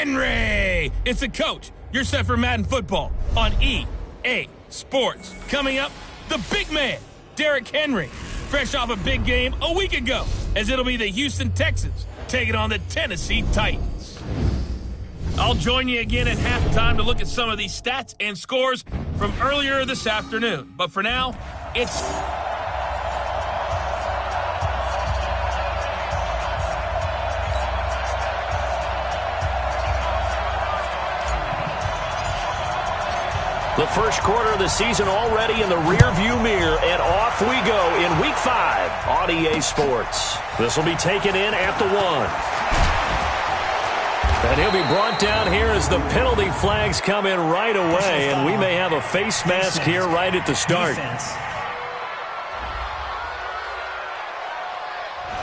Henry! It's the coach. You're set for Madden football on EA Sports. Coming up, the big man, Derrick Henry. Fresh off a big game a week ago, as it'll be the Houston Texans taking on the Tennessee Titans. I'll join you again at halftime to look at some of these stats and scores from earlier this afternoon. But for now, it's... The first quarter of the season already in the rear-view mirror, and off we go in Week 5 on EA Sports. This will be taken in at the 1. And he'll be brought down here as the penalty flags come in right away, and we may have a face mask here right at the start.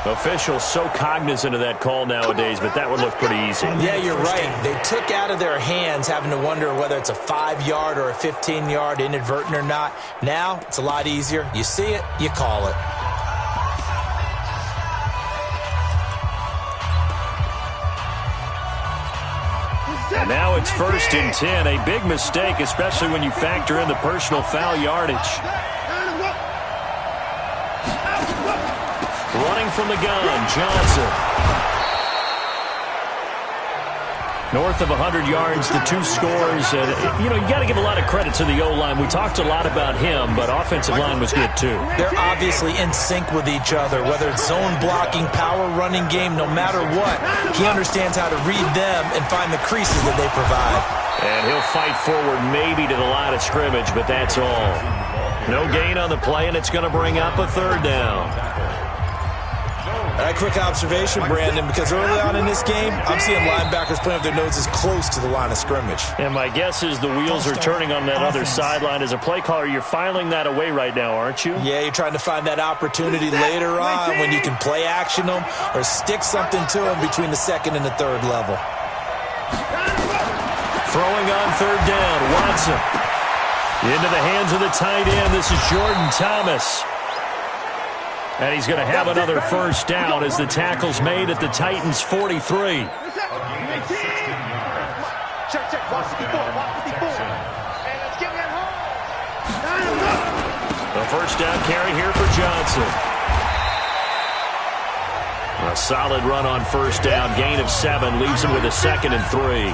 Officials so cognizant of that call nowadays, but that would look pretty easy. Yeah, you're right. They took out of their hands having to wonder whether it's a 5-yard or a 15-yard, inadvertent or not. Now, it's a lot easier. You see it, you call it. And now it's 1st and 10. A big mistake, especially when you factor in the personal foul yardage. Running from the gun, Johnson. North of 100 yards, the 2 scores. And, you got to give a lot of credit to the O-line. We talked a lot about him, but offensive line was good too. They're obviously in sync with each other, whether it's zone blocking, power running game, no matter what. He understands how to read them and find the creases that they provide. And he'll fight forward maybe to the line of scrimmage, but that's all. No gain on the play, and it's going to bring up a 3rd down. All right, quick observation, Brandon, because early on in this game, I'm seeing linebackers playing with their noses close to the line of scrimmage. And my guess is the wheels are turning on that other sideline. As a play caller, you're filing that away right now, aren't you? Yeah, you're trying to find that opportunity later on when you can play action them or stick something to them between the 2nd and the 3rd level. Throwing on 3rd down, Watson. Into the hands of the tight end. This is Jordan Thomas. And he's going to have another 1st down as the tackle's made at the Titans' 43. The 1st down carry here for Johnson. A solid run on 1st down. Gain of 7 leaves him with a 2nd and 3.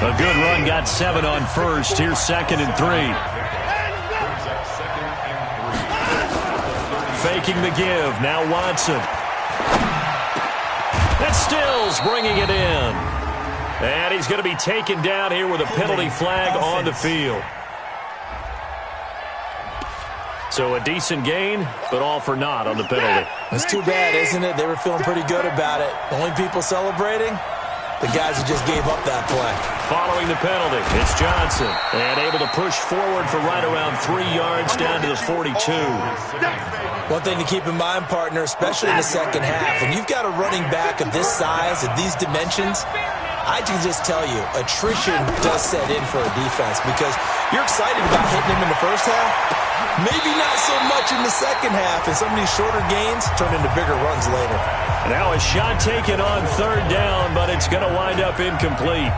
A good run got 7 on 1st. Here's 2nd and 3. Faking the give. Now Watson. That's Stills bringing it in. And he's going to be taken down here with a penalty flag on the field. So a decent gain, but all for naught on the penalty. That's too bad, isn't it? They were feeling pretty good about it. The only people celebrating, the guys who just gave up that play. Following the penalty, it's Johnson. And able to push forward for right around 3 yards down to the 42. One thing to keep in mind, partner, especially in the second half, when you've got a running back of this size, of these dimensions, I can just tell you, attrition does set in for a defense because you're excited about hitting him in the first half. Maybe not so much in the second half, and some of these shorter gains turn into bigger runs later. Now a shot taken on 3rd down, but it's going to wind up incomplete.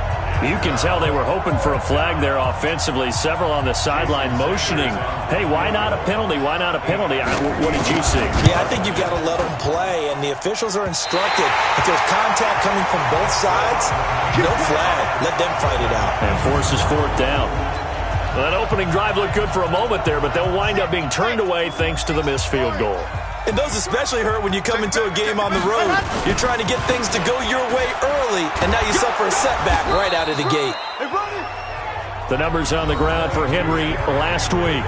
You can tell they were hoping for a flag there offensively. Several on the sideline motioning, hey, why not a penalty? Why not a penalty? What did you see? Yeah, I think you've got to let them play, and the officials are instructed. If there's contact coming from both sides, no flag. Let them fight it out. And forces 4th down. Well, that opening drive looked good for a moment there, but they'll wind up being turned away thanks to the missed field goal. And those especially hurt when you come into a game on the road. You're trying to get things to go your way early, and now you suffer a setback right out of the gate. The numbers on the ground for Henry last week.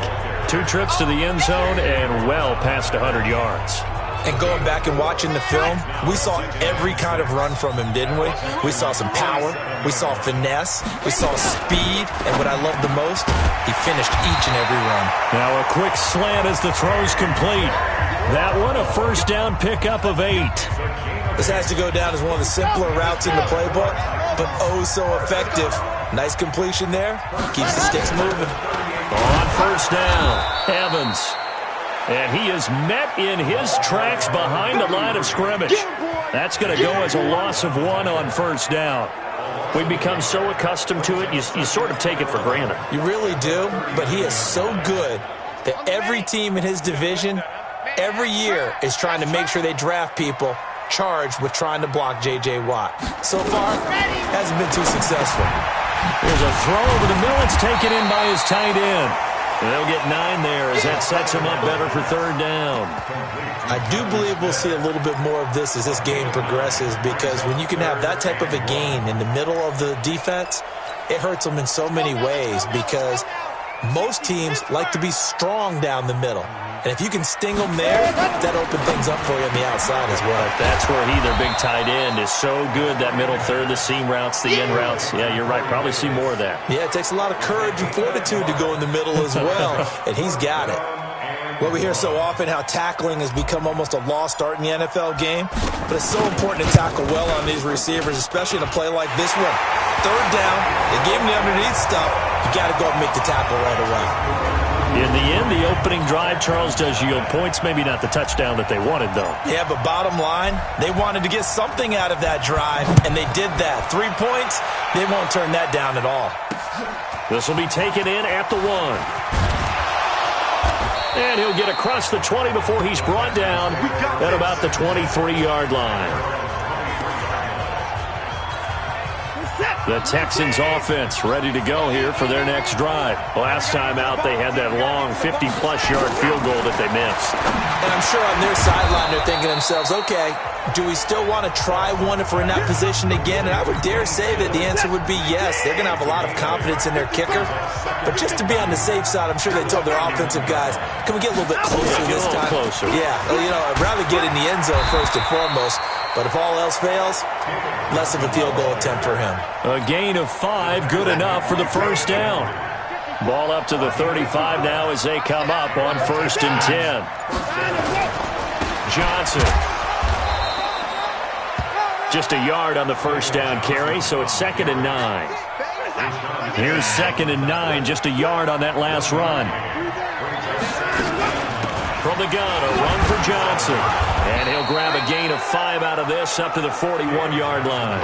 2 trips to the end zone and well past 100 yards. And going back and watching the film, we saw every kind of run from him, didn't we? We saw some power, we saw finesse, we saw speed, and what I loved the most, he finished each and every run. Now a quick slant as the throw's complete. That one a 1st down pickup of 8. This has to go down as one of the simpler routes in the playbook, but oh so effective. Nice completion there. Keeps the sticks moving. On 1st down, Evans. And he is met in his tracks behind the line of scrimmage. That's going to go as a loss of 1 on first down. We've become so accustomed to it, you sort of take it for granted. You really do, but he is so good that every team in his division every year is trying to make sure they draft people charged with trying to block J.J. Watt. So far, hasn't been too successful. There's a throw over the middle. It's taken in by his tight end. And they'll get 9 there as that sets him up better for third down. I do believe we'll see a little bit more of this as this game progresses, because when you can have that type of a gain in the middle of the defense, it hurts them in so many ways, because most teams like to be strong down the middle. And if you can sting them there, that opens things up for you on the outside as well. That's where their big tight end, is so good, that middle third, the seam routes, the end routes. Yeah, you're right. Probably see more of that. Yeah, it takes a lot of courage and fortitude to go in the middle as well, and he's got it. Well, we hear so often how tackling has become almost a lost art in the NFL game, but it's so important to tackle well on these receivers, especially in a play like this one. Third down, they gave him the underneath stuff. You got to go and make the tackle right away. In the end, the opening drive, Charles, does yield points. Maybe not the touchdown that they wanted, though. Yeah, but bottom line, they wanted to get something out of that drive, and they did that. 3 points, they won't turn that down at all. This will be taken in at the 1. And he'll get across the 20 before he's brought down at about the 23-yard line. The Texans offense ready to go here for their next drive. Last time out, they had that long 50-plus yard field goal that they missed. And I'm sure on their sideline they're thinking to themselves, okay, do we still want to try one if we're in that position again? And I would dare say that the answer would be yes. They're going to have a lot of confidence in their kicker. But just to be on the safe side, I'm sure they told their offensive guys, can we get a little bit closer this time? Closer. Yeah, I'd rather get in the end zone first and foremost. But if all else fails, less of a field goal attempt for him. A gain of 5, good enough for the first down. Ball up to the 35 now as they come up on 1st and 10. Johnson. Just a yard on the first down carry, so it's 2nd and 9. Here's 2nd and 9, just a yard on that last run. From the gun, a run for Johnson. And he'll grab a gain of 5 out of this up to the 41-yard line.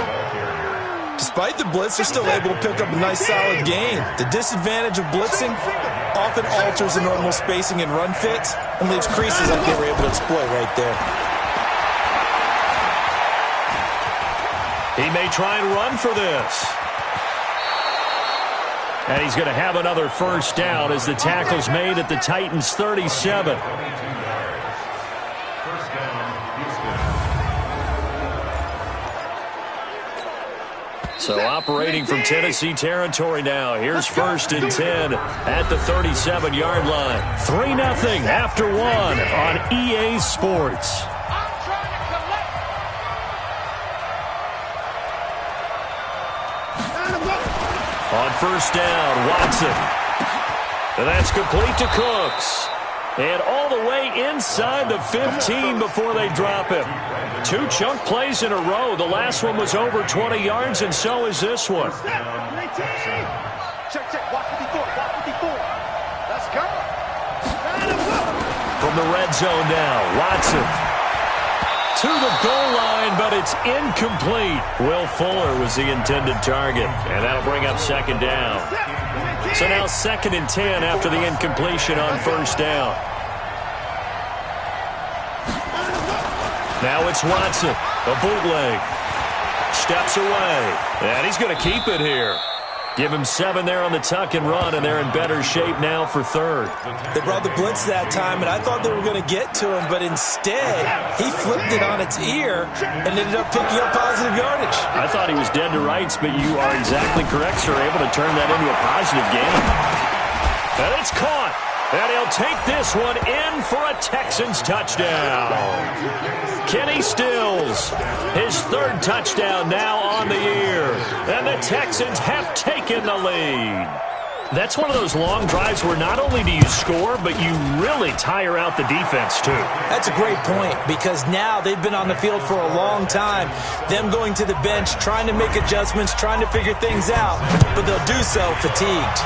Despite the blitz, they're still able to pick up a nice solid gain. The disadvantage of blitzing often alters the normal spacing and run fits and leaves creases like they were able to exploit right there. He may try and run for this. And he's going to have another first down as the tackle's made at the Titans' 37. So operating from Tennessee territory now. Here's 1st and 10 at the 37-yard line. 3-0 after 1 on EA Sports. On first down, Watson. And that's complete to Cooks. And all the way inside the 15 before they drop him. 2 chunk plays in a row. The last one was over 20 yards, and so is this one. From the red zone now, Watson. To the goal line, but it's incomplete. Will Fuller was the intended target, and that'll bring up 2nd down. So now 2nd and 10 after the incompletion on first down. Now it's Watson, a bootleg. Steps away, and he's going to keep it here. Give him 7 there on the tuck and run, and they're in better shape now for 3rd. They brought the blitz that time, and I thought they were going to get to him, but instead, he flipped it on its ear and ended up picking up positive yardage. I thought he was dead to rights, but you are exactly correct, sir. Able to turn that into a positive gain. And it's caught. And he'll take this one in for a Texans touchdown. Kenny Stills, his 3rd touchdown now on the year. And the Texans have taken the lead. That's one of those long drives where not only do you score, but you really tire out the defense, too. That's a great point, because now they've been on the field for a long time. Them going to the bench, trying to make adjustments, trying to figure things out, but they'll do so fatigued.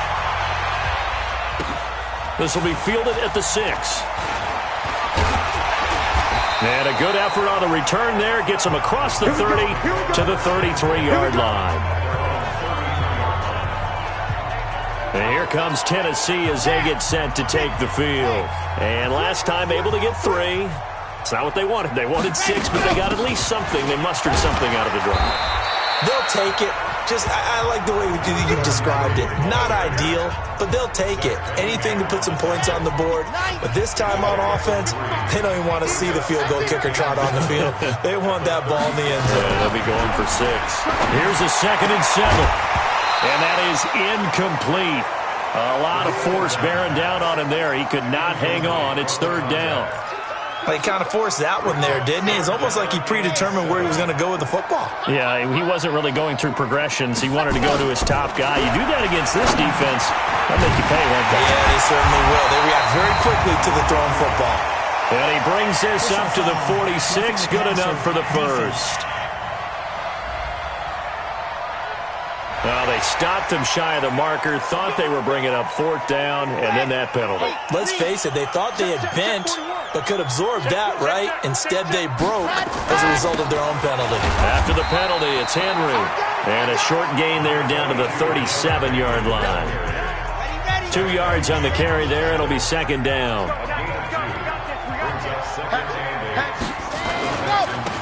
This will be fielded at the 6. And a good effort on the return there. Gets him across the 30 to the 33-yard line. And here comes Tennessee as they get set to take the field. And last time able to get 3. It's not what they wanted. They wanted 6, but they got at least something. They mustered something out of the drive. They'll take it. I like the way you've described it. Not ideal, but they'll take it. Anything to put some points on the board. But this time on offense, they don't even want to see the field goal kicker trot on the field. They want that ball in the end zone. Yeah, they'll be going for 6. Here's a 2nd and 7. And that is incomplete. A lot of force bearing down on him there. He could not hang on. It's 3rd down. He kind of forced that one there, didn't he? It's almost like he predetermined where he was going to go with the football. Yeah, he wasn't really going through progressions. He wanted to go to his top guy. You do that against this defense, they'll make you pay, won't they? Yeah, they certainly will. They react very quickly to the thrown football. And he brings this up to the 46. Good enough for the first. Well, they stopped him shy of the marker, thought they were bringing up 4th down, and then that penalty. Let's face it, they thought they had bent, but could absorb that, right? Instead, they broke as a result of their own penalty. After the penalty, it's Henry. And a short gain there down to the 37-yard line. 2 yards on the carry there. It'll be 2nd down.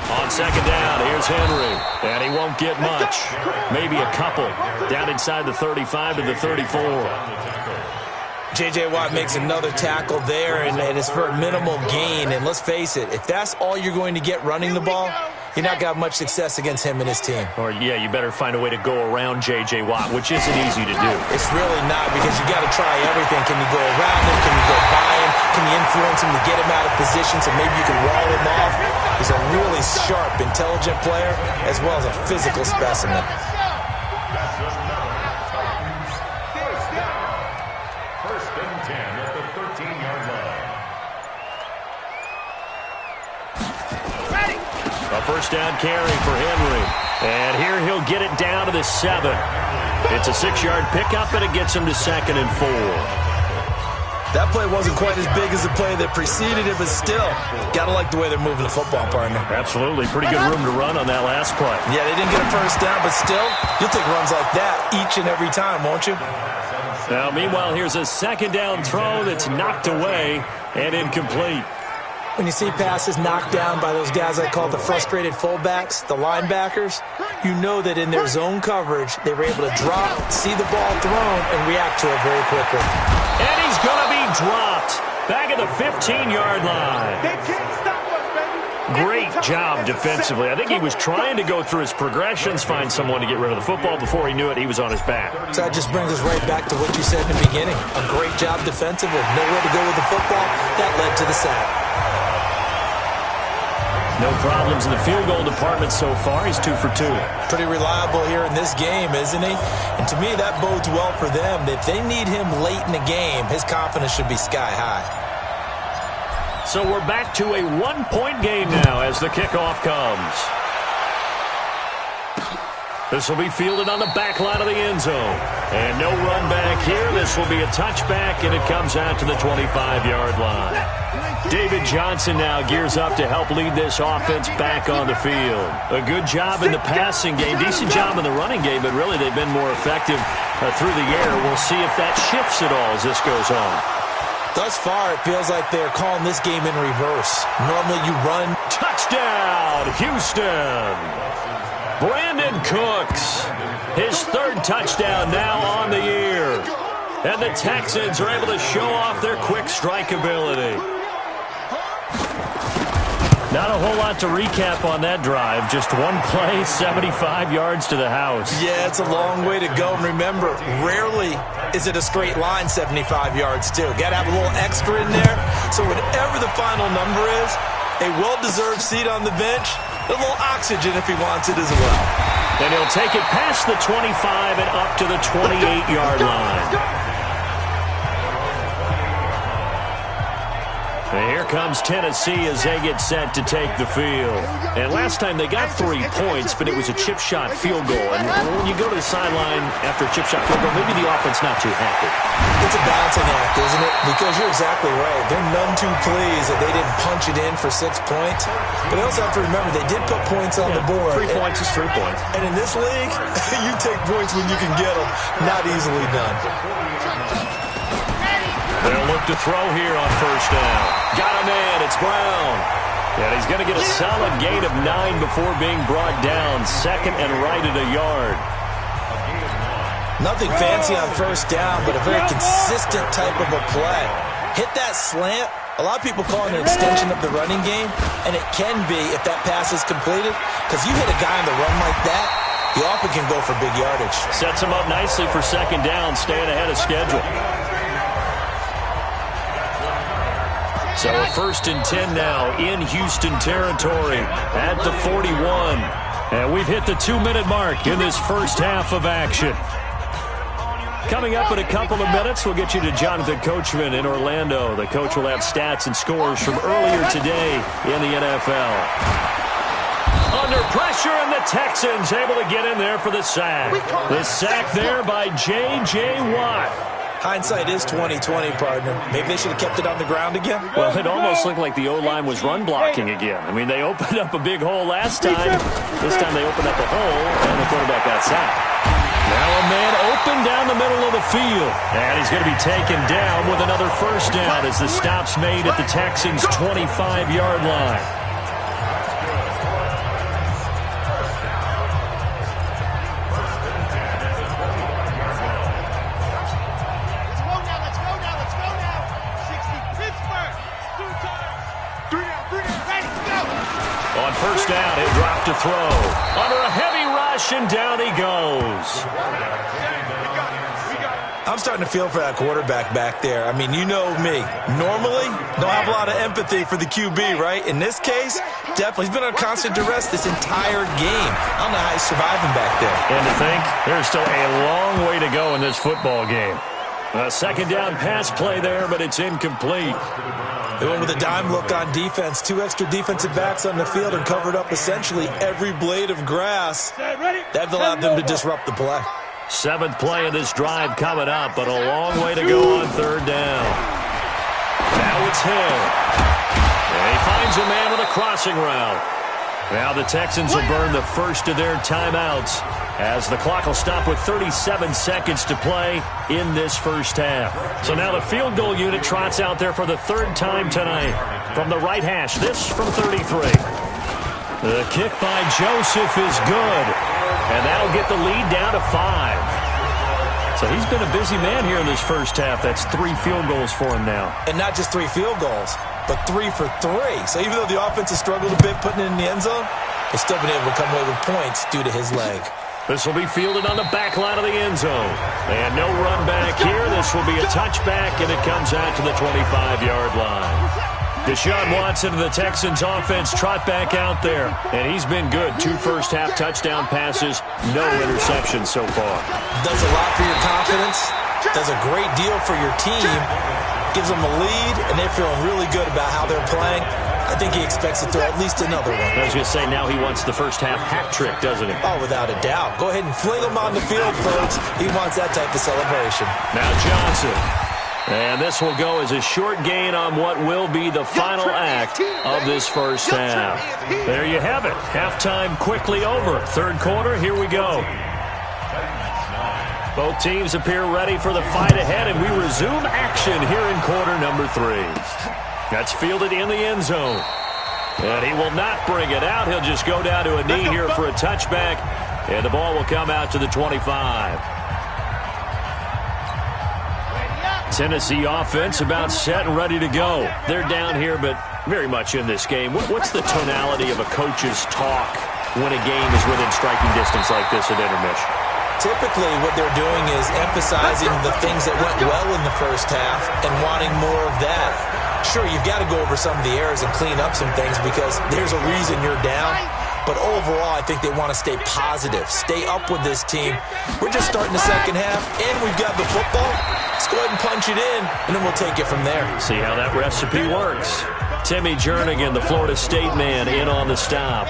On 2nd down, here's Henry. And he won't get much. Maybe a couple. Down inside the 35 to the 34. J.J. Watt makes another tackle there, and it's for a minimal gain. And let's face it, if that's all you're going to get running the ball, you're not got much success against him and his team. Or, yeah, you better find a way to go around J.J. Watt, which isn't easy to do. It's really not, because you got to try everything. Can you go around him? Can you go by him? Can you influence him to get him out of position so maybe you can wall him off? He's a really sharp, intelligent player, as well as a physical specimen. A 1st down carry for Henry. And here he'll get it down to the 7. It's a 6-yard pickup, and it gets him to 2nd and 4. That play wasn't quite as big as the play that preceded it, but still, got to like the way they're moving the football, partner. Absolutely. Pretty good room to run on that last play. Yeah, they didn't get a 1st down, but still, you'll take runs like that each and every time, won't you? Now, meanwhile, here's a 2nd down throw that's knocked away and incomplete. When you see passes knocked down by those guys I call the frustrated fullbacks, the linebackers, you know that in their zone coverage, they were able to drop, see the ball thrown, and react to it very quickly. And he's going to be dropped back at the 15-yard line. Great job defensively. I think he was trying to go through his progressions, find someone to get rid of the football. Before he knew it, he was on his back. So that just brings us right back to what you said in the beginning. A great job defensively. Nowhere to go with the football. That led to the sack. No problems in the field goal department so far. He's 2 for 2. Pretty reliable here in this game, isn't he? And to me, that bodes well for them. If they need him late in the game, his confidence should be sky high. So we're back to a 1-point game now as the kickoff comes. This will be fielded on the back line of the end zone. And no run back here. This will be a touchback, and it comes out to the 25-yard line. David Johnson now gears up to help lead this offense back on the field. A good job in the passing game, decent job in the running game, but really they've been more effective through the air. We'll see if that shifts at all as this goes on. Thus far, it feels like they're calling this game in reverse. Normally you run. Touchdown, Houston! Brandon Cooks, his 3rd touchdown now on the year. And the Texans are able to show off their quick strike ability. Not a whole lot to recap on that drive. Just one play, 75 yards to the house. Yeah, it's a long way to go. And remember, rarely is it a straight line 75 yards, too. Got to have a little extra in there. So whatever the final number is, a well-deserved seat on the bench, a little oxygen if he wants it as well. And he'll take it past the 25 and up to the 28-yard line. And here comes Tennessee as they get set to take the field. And last time they got 3 points, but it was a chip shot field goal. And when you go to the sideline after a chip shot field goal, maybe the offense not too happy. It's a balancing act, isn't it? Because you're exactly right. They're none too pleased that they didn't punch it in for 6 points. But they also have to remember they did put points on the board. 3 points is 3 points. And in this league, you take points when you can get them. Not easily done. They'll look to throw here on first down. Got a man. It's Brown. And he's going to get a solid gain of 9 before being brought down. Second and right at a yard. Nothing fancy on first down, but a very consistent type of a play. Hit that slant. A lot of people call it an extension of the running game, and it can be if that pass is completed, because you hit a guy on the run like that, he often can go for big yardage. Sets him up nicely for second down, staying ahead of schedule. So a 1st and 10 now in Houston territory at the 41. And we've hit the 2-minute mark in this first half of action. Coming up in a couple of minutes, we'll get you to Jonathan Coachman in Orlando. The coach will have stats and scores from earlier today in the NFL. Under pressure, and the Texans able to get in there for the sack. The sack there by J.J. Watt. Hindsight is 20/20, partner. Maybe they should have kept it on the ground again. Well, it almost looked like the O-line was run blocking again. I mean, they opened up a big hole last time. This time they opened up a hole, and the quarterback got sacked. Now a man open down the middle of the field. And he's going to be taken down with another first down as the stop's made at the Texans' 25-yard line. On first down, he'll drop to throw. Under a heavy rush, and down he goes. I'm starting to feel for that quarterback back there. I mean, you know me. Normally, don't have a lot of empathy for the QB, right? In this case, definitely. He's been under constant duress this entire game. I don't know how he's surviving back there. And to think, there's still a long way to go in this football game. A second down pass play there, but it's incomplete. They went with a dime look on defense. 2 extra defensive backs on the field and covered up essentially every blade of grass. That allowed them to disrupt the play. 7th play of this drive coming up, but a long way to go on third down. Now it's Hill. And he finds a man with a crossing route. Now the Texans will burn the first of their timeouts as the clock will stop with 37 seconds to play in this first half. So now the field goal unit trots out there for the 3rd time tonight from the right hash. This from 33. The kick by Joseph is good, and that'll get the lead down to 5. So he's been a busy man here in this first half. That's 3 field goals for him now. And not just 3 field goals, but 3 for 3. So even though the offense has struggled a bit putting it in the end zone, they've still been able to come away with points due to his leg. This will be fielded on the back line of the end zone. And no run back here. This will be a touchback, and it comes out to the 25-yard line. Deshaun Watson of the Texans offense trot back out there, and he's been good. 2 first-half touchdown passes, no interceptions so far. Does a lot for your confidence, does a great deal for your team, gives them a lead, and they're feeling really good about how they're playing. I think he expects to throw at least another one. I was going to say, now he wants the first-half hat trick, doesn't he? Oh, without a doubt. Go ahead and fling him on the field, folks. He wants that type of celebration. Now Johnson. And this will go as a short gain on what will be the final act of this first half. There you have it. Halftime quickly over. 3rd quarter, here we go. Both teams appear ready for the fight ahead, and we resume action here in quarter number 3. That's fielded in the end zone. And he will not bring it out. He'll just go down to a knee here for a touchback, and the ball will come out to the 25. Tennessee offense about set and ready to go. They're down here, but very much in this game. What's the tonality of a coach's talk when a game is within striking distance like this at intermission? Typically, what they're doing is emphasizing the things that went well in the first half and wanting more of that. Sure, you've got to go over some of the errors and clean up some things because there's a reason you're down. But overall, I think they want to stay positive, stay up with this team. We're just starting the second half, and we've got the football. Let's go ahead and punch it in, and then we'll take it from there. See how that recipe works. Timmy Jernigan, the Florida State man, in on the stop.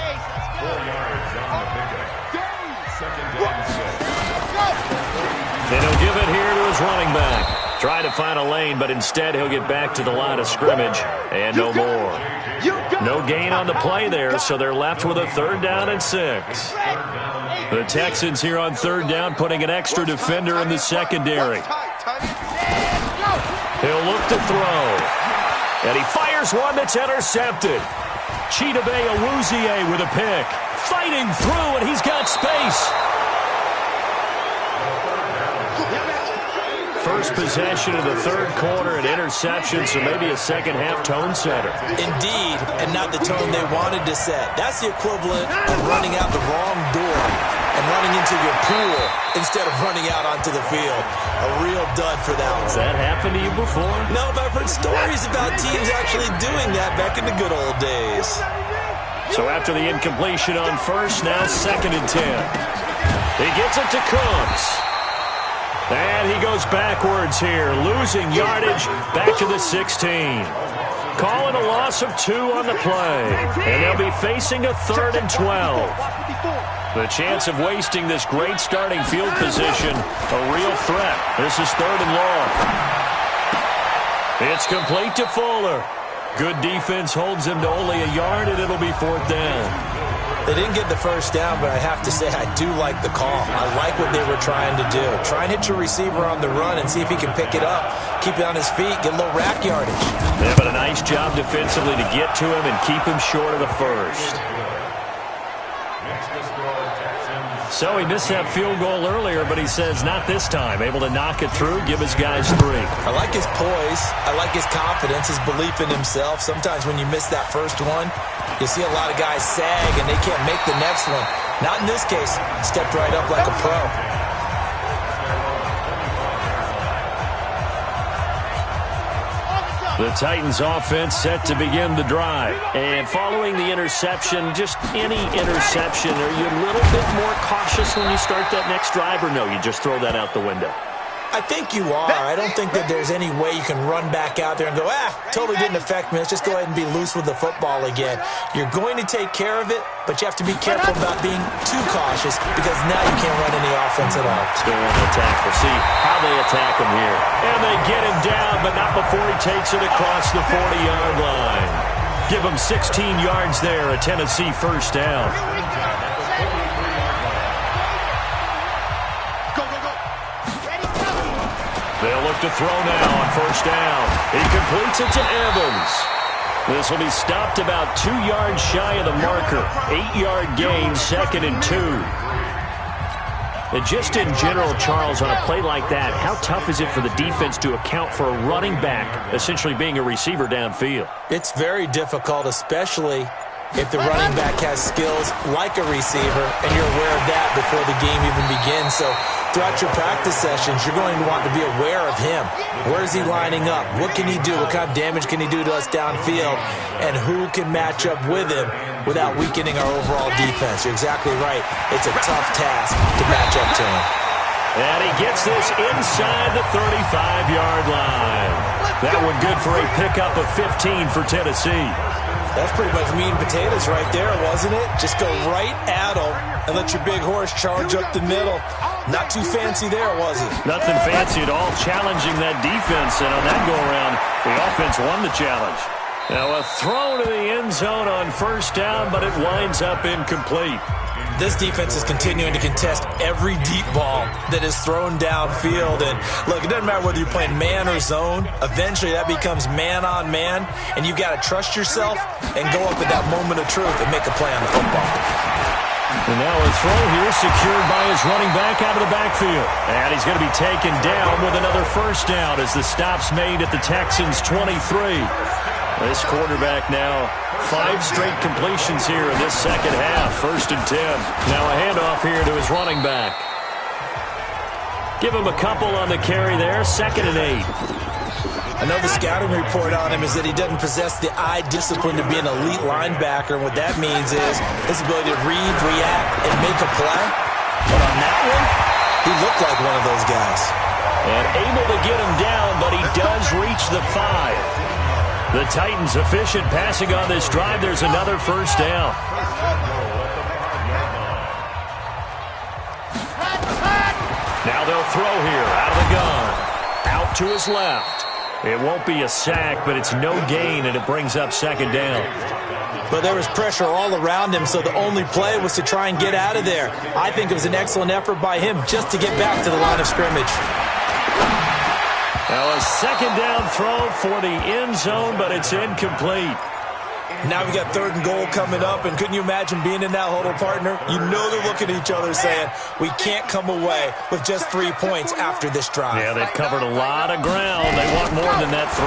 And he'll give it here to his running back. Trying to find a lane, but instead he'll get back to the line of scrimmage, and no more. No gain on the play there, so they're left with a 3rd down and 6. The Texans here on 3rd down, putting an extra defender in the secondary. He'll look to throw. And he fires one that's intercepted. Chidobe Awuzie with a pick. Fighting through, and he's got space. First possession of the 3rd quarter, an interception, so maybe a second-half tone setter. Indeed, and not the tone they wanted to set. That's the equivalent of running out the wrong door and running into your pool instead of running out onto the field. A real dud for that one. Has that happened to you before? No, but I've heard stories about teams actually doing that back in the good old days. So after the incompletion on first, now 2nd and 10. He gets it to Cooks. And he goes backwards here, losing yardage back to the 16. Calling a loss of 2 on the play. And they'll be facing a 3rd and 12. The chance of wasting this great starting field position, a real threat. This is 3rd and long. It's complete to Fuller. Good defense holds him to only a yard, and it'll be 4th down. They didn't get the first down, but I have to say I do like the call. I like what they were trying to do. Try and hit your receiver on the run and see if he can pick it up, keep it on his feet, get a little rack yardage. Yeah, but a nice job defensively to get to him and keep him short of the first. So he missed that field goal earlier, but he says not this time. Able to knock it through, give his guys 3. I like his poise. I like his confidence, his belief in himself. Sometimes when you miss that first one, you see a lot of guys sag and they can't make the next one. Not in this case. Stepped right up like a pro. The Titans offense set to begin the drive. And following the interception, just any interception, are you a little bit more cautious when you start that next drive, or no, you just throw that out the window? I think you are. I don't think that there's any way you can run back out there and go, totally didn't affect me. Let's just go ahead and be loose with the football again. You're going to take care of it, but you have to be careful about being too cautious because now you can't run any offense at all. Still on the attack. We'll see how they attack him here. And they get him down, but not before he takes it across the 40-yard line. Give him 16 yards there, a Tennessee 1st down. They'll look to throw now on 1st down. He completes it to Evans. This will be stopped about 2 yards shy of the marker. 8-yard gain, 2nd and 2. And just in general, Charles, on a play like that, how tough is it for the defense to account for a running back essentially being a receiver downfield? It's very difficult, especially if the running back has skills like a receiver and you're aware of that before the game even begins. So throughout your practice sessions, you're going to want to be aware of him. Where is he lining up? What can he do? What kind of damage can he do to us downfield? And who can match up with him without weakening our overall defense? You're exactly right. It's a tough task to match up to him. And he gets this inside the 35-yard line. That one good for a pickup of 15 for Tennessee. That's pretty much meat and potatoes right there, wasn't it? Just go right at him and let your big horse charge up the middle. Not too fancy there, was it? Nothing fancy at all, challenging that defense. And on that go-around, the offense won the challenge. Now a throw to the end zone on 1st down, but it winds up incomplete. This defense is continuing to contest every deep ball that is thrown downfield. And look, it doesn't matter whether you're playing man or zone. Eventually, that becomes man-on-man, and you've got to trust yourself and go up at that moment of truth and make a play on the football. And now a throw here secured by his running back out of the backfield. And he's going to be taken down with another 1st down as the stop's made at the Texans' 23. This quarterback now 5 straight completions here in this second half. 1st and 10. Now a handoff here to his running back. Give him a couple on the carry there. 2nd and 8. I know the scouting report on him is that he doesn't possess the eye discipline to be an elite linebacker. And what that means is his ability to read, react, and make a play. But on that one, he looked like one of those guys. And able to get him down, but he does reach the 5. The Titans efficient passing on this drive. There's another first down. Now they'll throw here out of the gun. Out to his left. It won't be a sack, but it's no gain, and it brings up second down. But there was pressure all around him, so the only play was to try and get out of there. I think it was an excellent effort by him just to get back to the line of scrimmage. Now a second down throw for the end zone, but it's incomplete. Now we got 3rd and goal coming up, and couldn't you imagine being in that huddle, partner? You know they're looking at each other saying, we can't come away with just 3 points after this drive. Yeah, they've covered a lot of ground. They want more than that 3.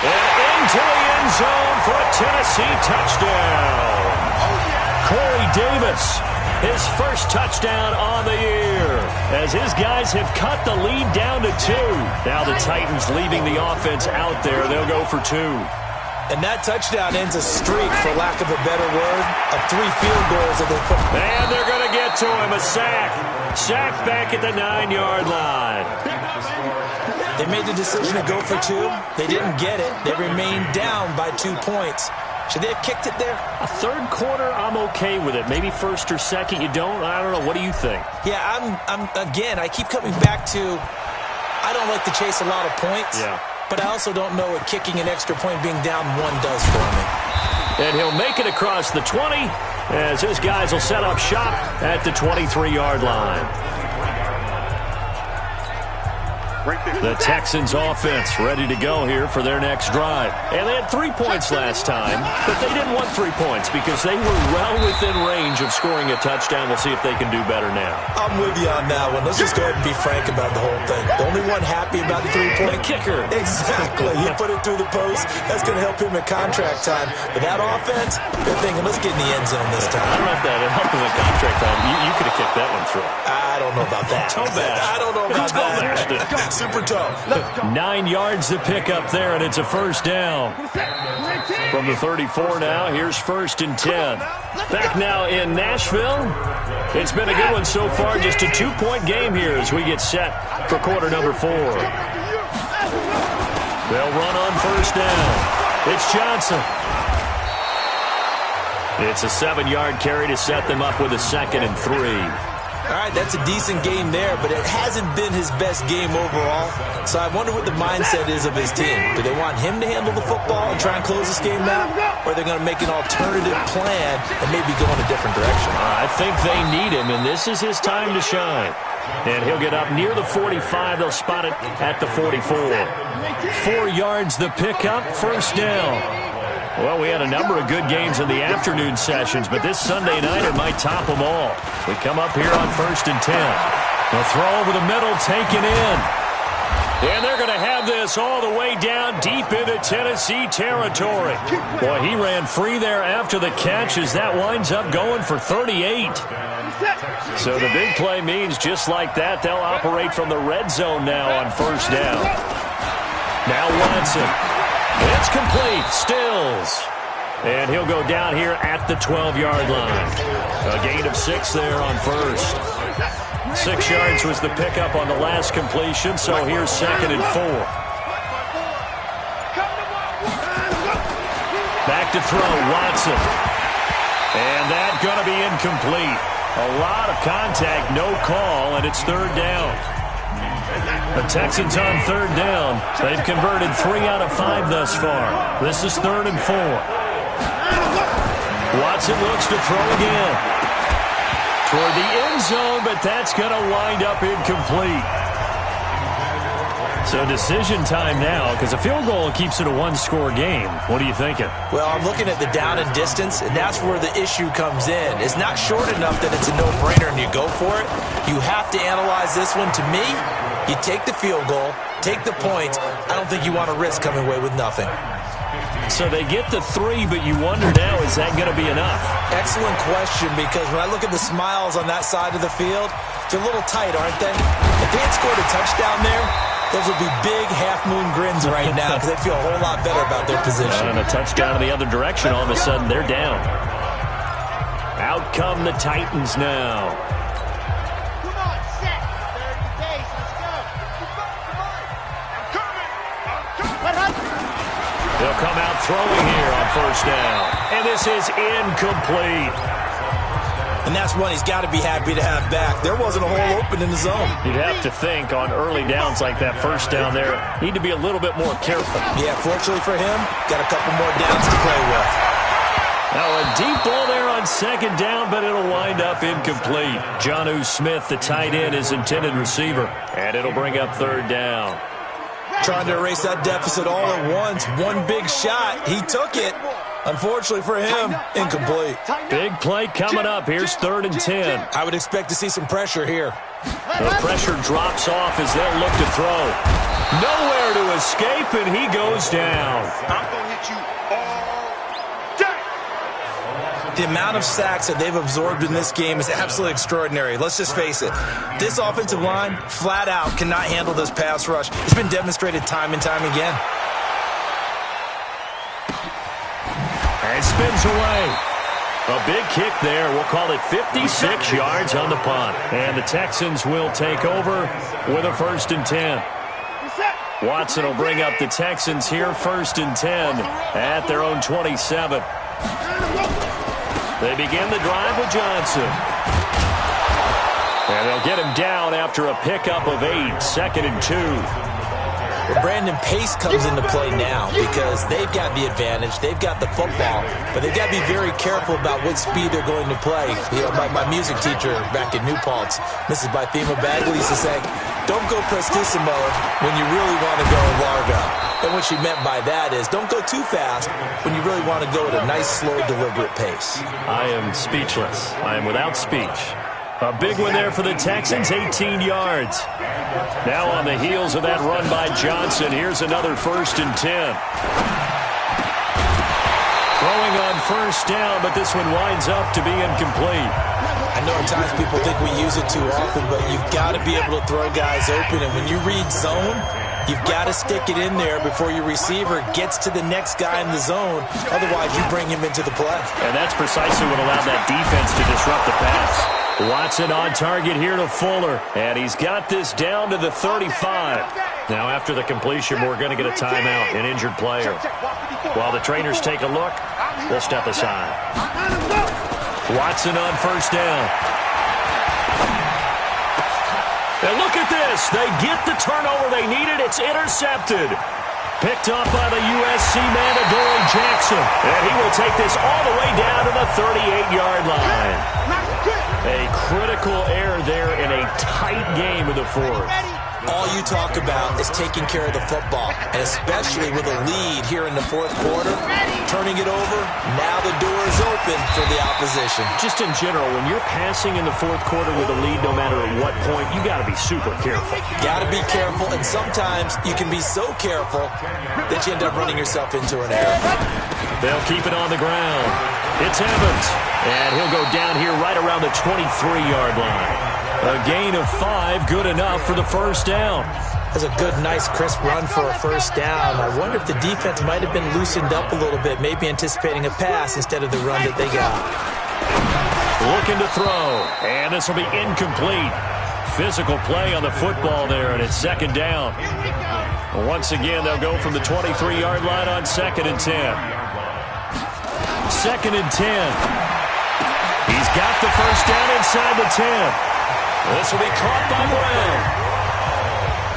And into the end zone for a Tennessee touchdown. Corey Davis, his first touchdown on the year, as his guys have cut the lead down to 2. Now the Titans leaving the offense out there. They'll go for 2. And that touchdown ends a streak, for lack of a better word, of 3 field goals that they put. And they're going to get to him. A sack. Sack back at the 9-yard line. They made the decision to go for 2. They didn't get it. They remained down by 2 points. Should they have kicked it there? A third quarter, I'm okay with it. Maybe first or second, you don't. I don't know. What do you think? Yeah, again, I keep coming back to, I don't like to chase a lot of points. Yeah. But I also don't know what kicking an extra point being down 1 does for me. And he'll make it across the 20, as his guys will set up shop at the 23-yard line. The Texans offense ready to go here for their next drive. And they had 3 points last time, but they didn't want 3 points because they were well within range of scoring a touchdown. We'll see if they can do better now. I'm with you on that one. Let's just go ahead and be frank about the whole thing. The only one happy about the 3 point kicker. Exactly. He put it through the post. That's going to help him at contract time. But that offense, they're thinking, let's get in the end zone this time. I don't know if that helped him at contract time. You could have kicked that one through. I don't know about that. Toe bash. I don't know about that. Super toe. 9 yards to pick up there, and it's a first down. From the 34 now, here's 1st and 10. Back now in Nashville. It's been a good one so far. Just a 2-point game here as we get set for quarter number 4. They'll run on first down. It's Johnson. It's a 7-yard carry to set them up with a 2nd and 3. All right, that's a decent game there, but it hasn't been his best game overall. So I wonder what the mindset is of his team. Do they want him to handle the football and try and close this game out? Or are they going to make an alternative plan and maybe go in a different direction? I think they need him, and this is his time to shine. And he'll get up near the 45. They'll spot it at the 44. 4 yards the pickup, first down. Well, we had a number of good games in the afternoon sessions, but this Sunday nighter might top them all. We come up here on 1st and 10. They'll throw over the middle, taken in. And they're going to have this all the way down deep into Tennessee territory. Boy, he ran free there after the catch as that winds up going for 38. So the big play means just like that, they'll operate from the red zone now on first down. Now Watson. It's complete. Stills. And he'll go down here at the 12-yard line. A gain of 6 there on first. 6 yards was the pickup on the last completion, so here's 2nd and 4. Back to throw, Watson. And that's going to be incomplete. A lot of contact, no call, and it's 3rd down. The Texans on 3rd down. They've converted 3 out of 5 thus far. This is 3rd and 4. Watson looks to throw again. Toward the end zone, but that's going to wind up incomplete. So decision time now, because a field goal keeps it a 1-score game. What are you thinking? Well, I'm looking at the down and distance, and that's where the issue comes in. It's not short enough that it's a no-brainer and you go for it. You have to analyze this one. To me, you take the field goal, take the points. I don't think you want to risk coming away with nothing. So they get the 3, but you wonder now, is that going to be enough? Excellent question, because when I look at the smiles on that side of the field, they're a little tight, aren't they? If they had scored a touchdown there, those would be big half-moon grins right now because they feel a whole lot better about their position. And a touchdown in the other direction, all of a sudden they're down. Out come the Titans now. They'll come out throwing here on first down. And this is incomplete. And that's one he's got to be happy to have back. There wasn't a hole open in the zone. You'd have to think on early downs like that first down there, need to be a little bit more careful. Yeah, fortunately for him, got a couple more downs to play with. Now a deep ball there on second down, but it'll wind up incomplete. Jonnu Smith, the tight end, is intended receiver. And it'll bring up third down. Trying to erase that deficit all at once. One big shot. He took it. Unfortunately for him, incomplete. Big play coming up. Here's 3rd and 10. I would expect to see some pressure here. The pressure drops off as they'll look to throw. Nowhere to escape, and he goes down. I'm going to hit you all day. The amount of sacks that they've absorbed in this game is absolutely extraordinary. Let's just face it. This offensive line, flat out, cannot handle this pass rush. It's been demonstrated time and time again. And spins away. A big kick there. We'll call it 56 yards on the punt. And the Texans will take over with a 1st and 10. Watson will bring up the Texans here, 1st and 10 at their own 27. They begin the drive with Johnson. And they'll get him down after a pickup of 8, 2nd and 2. Brandon, pace comes into play now because they've got the advantage. They've got the football, but they've got to be very careful about what speed they're going to play. You know, my music teacher back in New Paltz, Mrs. Bythema Bagley, used to say, don't go prestissimo when you really want to go largo. And what she meant by that is don't go too fast when you really want to go at a nice, slow, deliberate pace. I am speechless. I am without speech. A big one there for the Texans, 18 yards. Now on the heels of that run by Johnson, here's another 1st and 10. Throwing on first down, but this one winds up to be incomplete. I know at times people think we use it too often, but you've got to be able to throw guys open. And when you read zone, you've got to stick it in there before your receiver gets to the next guy in the zone. Otherwise, you bring him into the play. And that's precisely what allowed that defense to disrupt the pass. Watson on target here to Fuller, and he's got this down to the 35. Now after the completion, we're going to get a timeout, an injured player. While the trainers take a look, we'll step aside. Watson on first down. And look at this. They get the turnover they needed. It's intercepted. Picked up by the USC man, Adoree Jackson. And he will take this all the way down to the 38-yard line. A critical error there in a tight game of the 4th. All you talk about is taking care of the football, and especially with a lead here in the 4th quarter, turning it over, now the door is open for the opposition. Just in general, when you're passing in the 4th quarter with a lead, no matter at what point, you got to be super careful. Got to be careful, and sometimes you can be so careful that you end up running yourself into an error. They'll keep it on the ground. It's Evans, and he'll go down here right around the 23-yard line. A gain of 5, good enough for the first down. That's a good, nice, crisp run for a first down. I wonder if the defense might have been loosened up a little bit, maybe anticipating a pass instead of the run that they got. Looking to throw, and this will be incomplete. Physical play on the football there, and it's 2nd down. Once again, they'll go from the 23-yard line on 2nd and 10. 2nd and 10. He's got the first down inside the 10. This will be caught by Brown.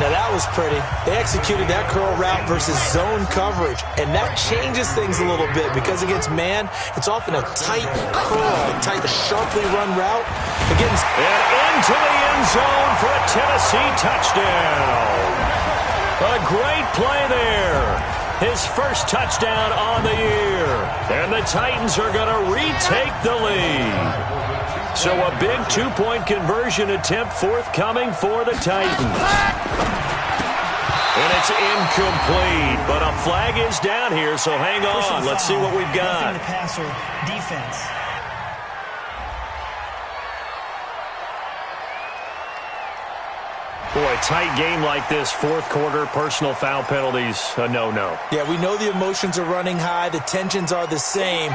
Now that was pretty. They executed that curl route versus zone coverage, and that changes things a little bit because against man, it's often a tight curl, tight, sharply run route. Against and into the end zone for a Tennessee touchdown. A great play there. His first touchdown on the year. And the Titans are going to retake the lead. So a big 2-point conversion attempt forthcoming for the Titans. And it's incomplete, but a flag is down here, so hang on. Let's see what we've got. The passer defense. Boy, tight game like this, 4th quarter, personal foul penalties, a no-no. Yeah, we know the emotions are running high. The tensions are the same.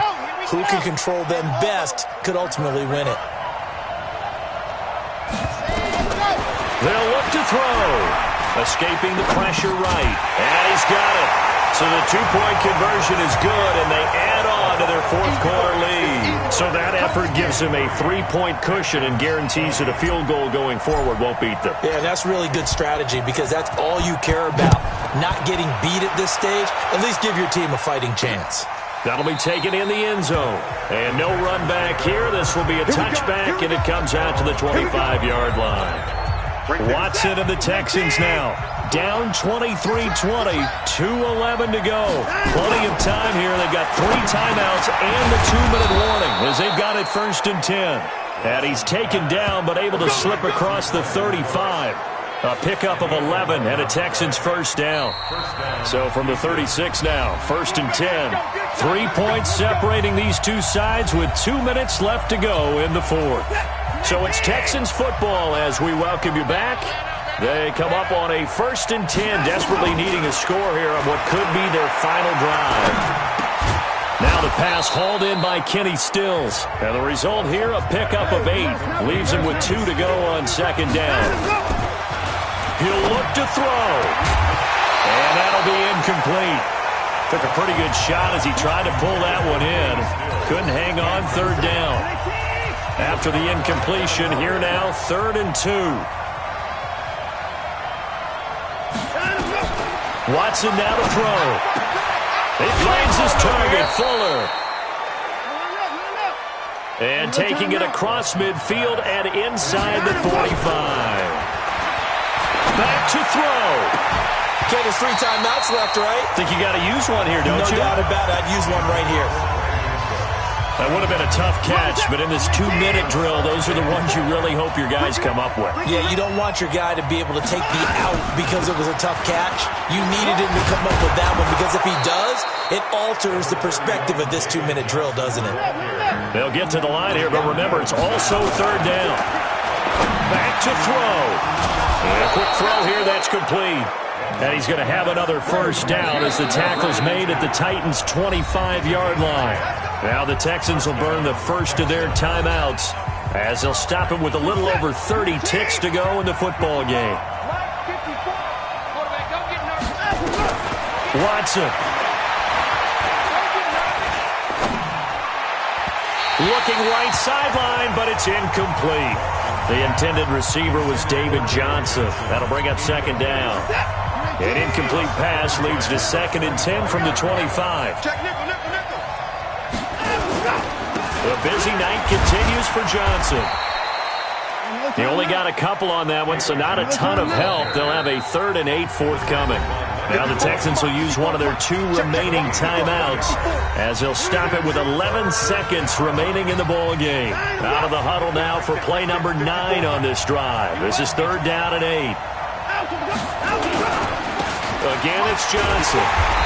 Who can control them best could ultimately win it. They'll look to throw. Escaping the pressure right. And he's got it. So the two-point conversion is good, and they add on to their fourth-quarter lead. So that effort gives them a three-point cushion and guarantees that a field goal going forward won't beat them. Yeah, that's really good strategy because that's all you care about. Not getting beat at this stage, at least give your team a fighting chance. That'll be taken in the end zone. And no run back here. This will be a touchback, and it comes out to the 25-yard line. Watson of the Texans now. Down 23-20, 2:11 to go. Plenty of time here. They've got 3 timeouts and the 2-minute warning as they've got it 1st and 10. And he's taken down but able to slip across the 35. A pickup of 11 and a Texans first down. So from the 36 now, 1st and 10. 3 points separating these two sides with 2 minutes left to go in the fourth. So it's Texans football as we welcome you back. They come up on a 1st and 10, desperately needing a score here on what could be their final drive. Now the pass hauled in by Kenny Stills. And the result here, a pickup of 8. Leaves him with 2 to go on 2nd down. He'll look to throw. And that'll be incomplete. Took a pretty good shot as he tried to pull that one in. Couldn't hang on 3rd down. After the incompletion, here now, 3rd and 2. Watson now to throw. He finds his target, Fuller. And taking it across midfield and inside the 45. Back to throw. Okay, there's 3 timeouts left, right? Think you got to use one here, don't you? No doubt about it. I'd use one right here. That would have been a tough catch, but in this 2-minute drill, those are the ones you really hope your guys come up with. Yeah, you don't want your guy to be able to take the out because it was a tough catch. You needed him to come up with that one because if he does, it alters the perspective of this 2-minute drill, doesn't it? They'll get to the line here, but remember, it's also 3rd down. Back to throw. And a quick throw here, that's complete. And he's going to have another first down as the tackle's made at the Titans' 25-yard line. Now the Texans will burn the first of their timeouts as they'll stop him with a little over 30 ticks to go in the football game. Watson. Looking right sideline, but it's incomplete. The intended receiver was David Johnson. That'll bring up 2nd down. An incomplete pass leads to 2nd and 10 from the 25. The busy night continues for Johnson. He only got a couple on that one, so not a ton of help. They'll have a 3rd and 8 forthcoming. Now the Texans will use one of their 2 remaining timeouts as they'll stop it with 11 seconds remaining in the ball game. Out of the huddle now for play number 9 on this drive. This is 3rd down and 8. Again, it's Johnson.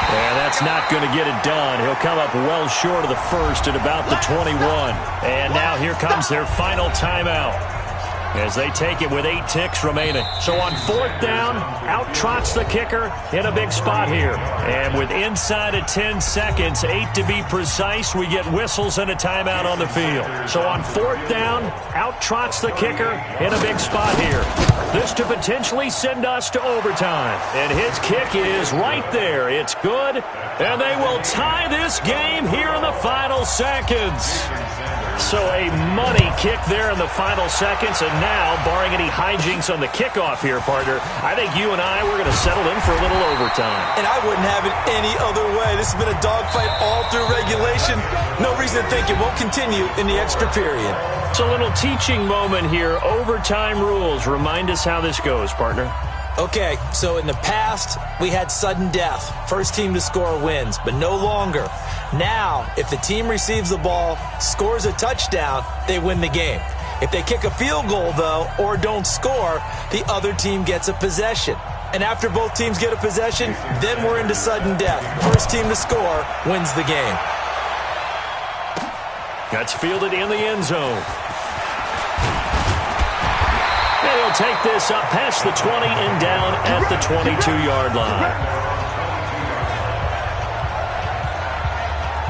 And that's not going to get it done. He'll come up well short of the first at about the 21. And now here comes their final timeout as they take it with 8 ticks remaining. So on 4th down, out trots the kicker in a big spot here. And with inside of 10 seconds, 8 to be precise, we get whistles and a timeout on the field. So on 4th down, out trots the kicker in a big spot here. This to potentially send us to overtime. And his kick is right there. It's good. And they will tie this game here in the final seconds. So a money kick there in the final seconds. And now, barring any hijinks on the kickoff here, partner, I think you and I, we're going to settle in for a little overtime. And I wouldn't have it any other way. This has been a dogfight all through regulation. No reason to think it won't continue in the extra period. It's a little teaching moment here. Overtime rules. Remind us how this goes, partner. Okay, so in the past, we had sudden death. First team to score wins, but no longer. Now, if the team receives the ball, scores a touchdown, they win the game. If they kick a field goal, though, or don't score, the other team gets a possession. And after both teams get a possession, then we're into sudden death. First team to score wins the game. That's fielded in the end zone. And he'll take this up past the 20 and down at the 22-yard line.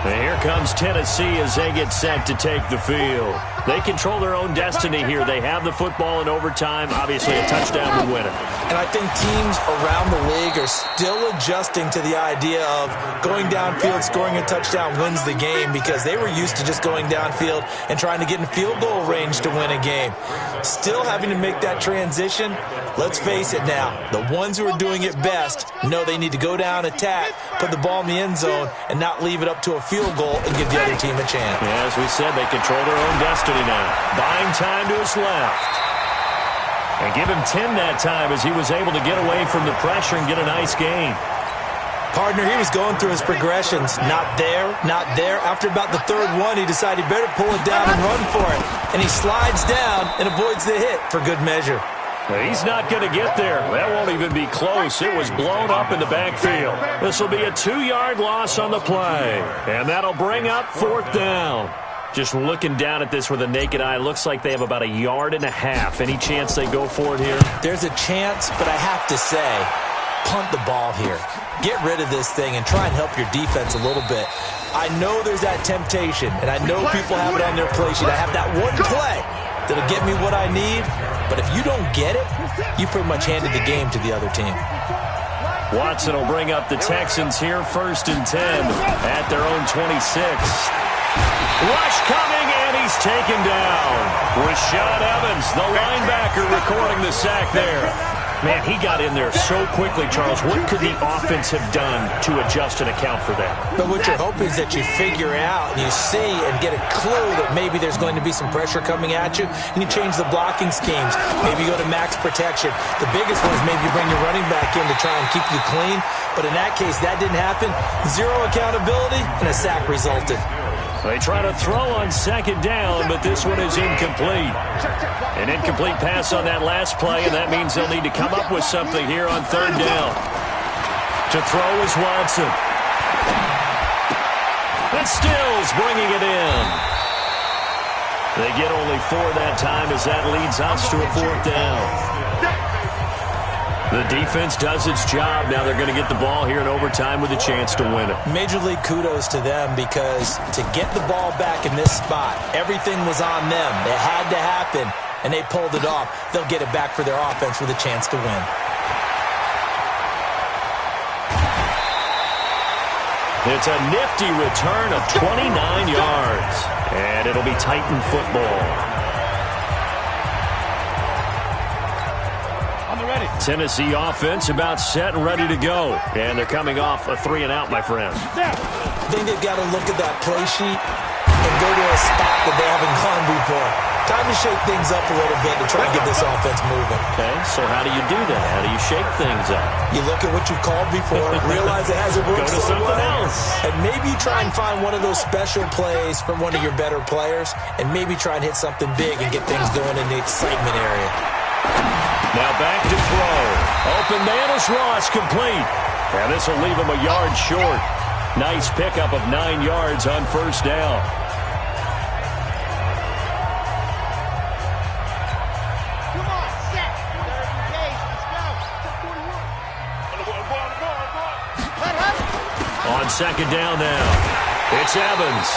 And here comes Tennessee as they get set to take the field. They control their own destiny here. They have the football in overtime, obviously a touchdown to win it. And I think teams around the league are still adjusting to the idea of going downfield, scoring a touchdown wins the game, because they were used to just going downfield and trying to get in field goal range to win a game. Still having to make that transition. Let's face it now, the ones who are doing it best know they need to go down, attack, put the ball in the end zone, and not leave it up to a field goal and give the other team a chance. Yeah, as we said, they control their own destiny now. Buying time to his left. And give him 10 that time as he was able to get away from the pressure and get a nice gain. Partner, he was going through his progressions. Not there, not there. After about the third one, he decided he better pull it down and run for it. And he slides down and avoids the hit for good measure. He's not going to get there. That won't even be close. It was blown up in the backfield. This will be a 2-yard loss on the play. And that'll bring up 4th down. Just looking down at this with a naked eye, looks like they have about 1.5 yards. Any chance they go for it here? There's a chance, but I have to say, punt the ball here. Get rid of this thing and try and help your defense a little bit. I know there's that temptation, and I know people have it on their play sheet. I have that one play that'll get me what I need, but if you don't get it, you pretty much handed the game to the other team. Watson will bring up the Texans here, 1st and 10 at their own 26. Rush coming, and he's taken down. Rashad Evans, the linebacker, recording the sack there. Man, he got in there so quickly, Charles. What could the offense have done to adjust and account for that? But what you're hoping is that you figure out and you see and get a clue that maybe there's going to be some pressure coming at you, and you change the blocking schemes. Maybe you go to max protection. The biggest one is maybe you bring your running back in to try and keep you clean. But in that case, that didn't happen. Zero accountability, and a sack resulted. They try to throw on 2nd down, but this one is incomplete. An incomplete pass on that last play, and that means they'll need to come up with something here on 3rd down. To throw is Watson. And Stills bringing it in. They get only 4 that time as that leads us to a 4th down. The defense does its job. Now they're going to get the ball here in overtime with a chance to win it. Major league kudos to them, because to get the ball back in this spot, everything was on them. It had to happen, and they pulled it off. They'll get it back for their offense with a chance to win. It's a nifty return of 29 yards, and it'll be Titan football. Tennessee offense about set and ready to go. And they're coming off a 3-and-out, my friend. I think they've got to look at that play sheet and go to a spot that they haven't gone before. Time to shake things up a little bit to try and get this offense moving. Okay, so how do you do that? How do you shake things up? You look at what you've called before, realize it hasn't worked so so well, else. and maybe you try and find one of those special plays from one of your better players, and maybe try and hit something big and get things going in the excitement area. Now back to throw. Open man is Ross, complete. And this will leave him 1 yard short. Nice pickup of 9 yards on 1st down. Come on, set. Let's go. On 2nd down now, it's Evans.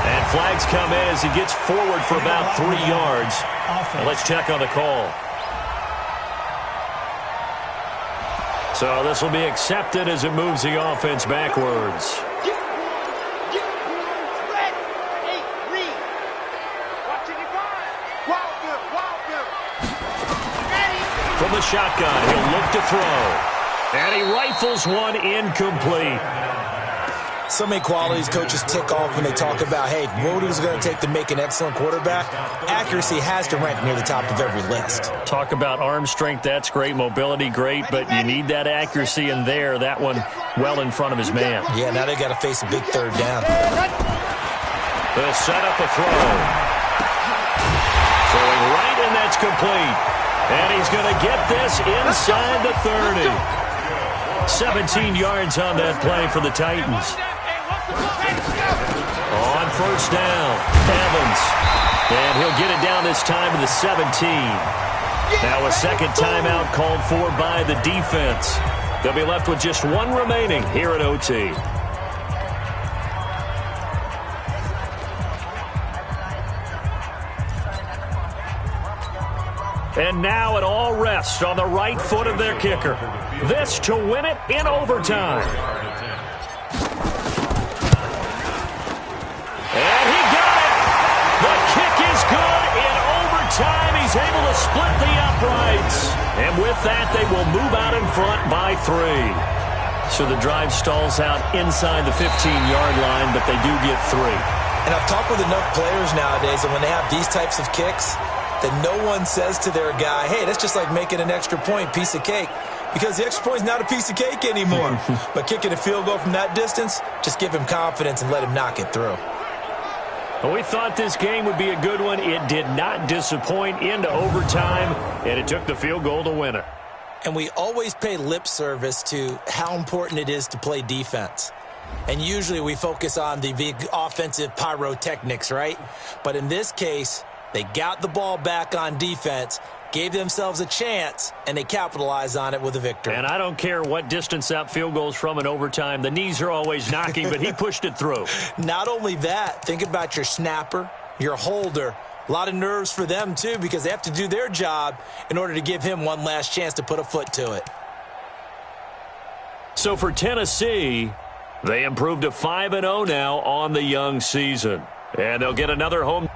And flags come in as he gets forward for about 3 yards. And let's check on the call. So this will be accepted as it moves the offense backwards. From the shotgun, he'll look to throw. And he rifles one incomplete. So many qualities coaches tick off when they talk about, hey, what is it going to take to make an excellent quarterback? Accuracy has to rank near the top of every list. Talk about arm strength, that's great. Mobility, great. But you need that accuracy in there. That one well in front of his man. Yeah, now they got to face a big 3rd down. They'll set up a throw. Throwing right, and that's complete. And he's going to get this inside the 30. 17 yards on that play for the Titans. On 1st down, Evans. And he'll get it down this time to the 17. Now a 2nd timeout called for by the defense. They'll be left with just 1 remaining here at OT. And now it all rests on the right foot of their kicker. This to win it in overtime. And he got it! The kick is good in overtime. He's able to split the uprights. And with that, they will move out in front by 3. So the drive stalls out inside the 15-yard line, but they do get 3. And I've talked with enough players nowadays, and when they have these types of kicks, that no one says to their guy, hey, that's just like making an extra point, piece of cake. Because the extra point is not a piece of cake anymore. But kicking a field goal from that distance, just give him confidence and let him knock it through. Well, we thought this game would be a good one. It did not disappoint into overtime, and it took the field goal to win it. And we always pay lip service to how important it is to play defense. And usually we focus on the big offensive pyrotechnics, right? But in this case, they got the ball back on defense, gave themselves a chance, and they capitalized on it with a victory. And I don't care what distance that field goes from in overtime. The knees are always knocking, but he pushed it through. Not only that, think about your snapper, your holder. A lot of nerves for them, too, because they have to do their job in order to give him one last chance to put a foot to it. So for Tennessee, they improved to 5-0 now on the young season. And they'll get another home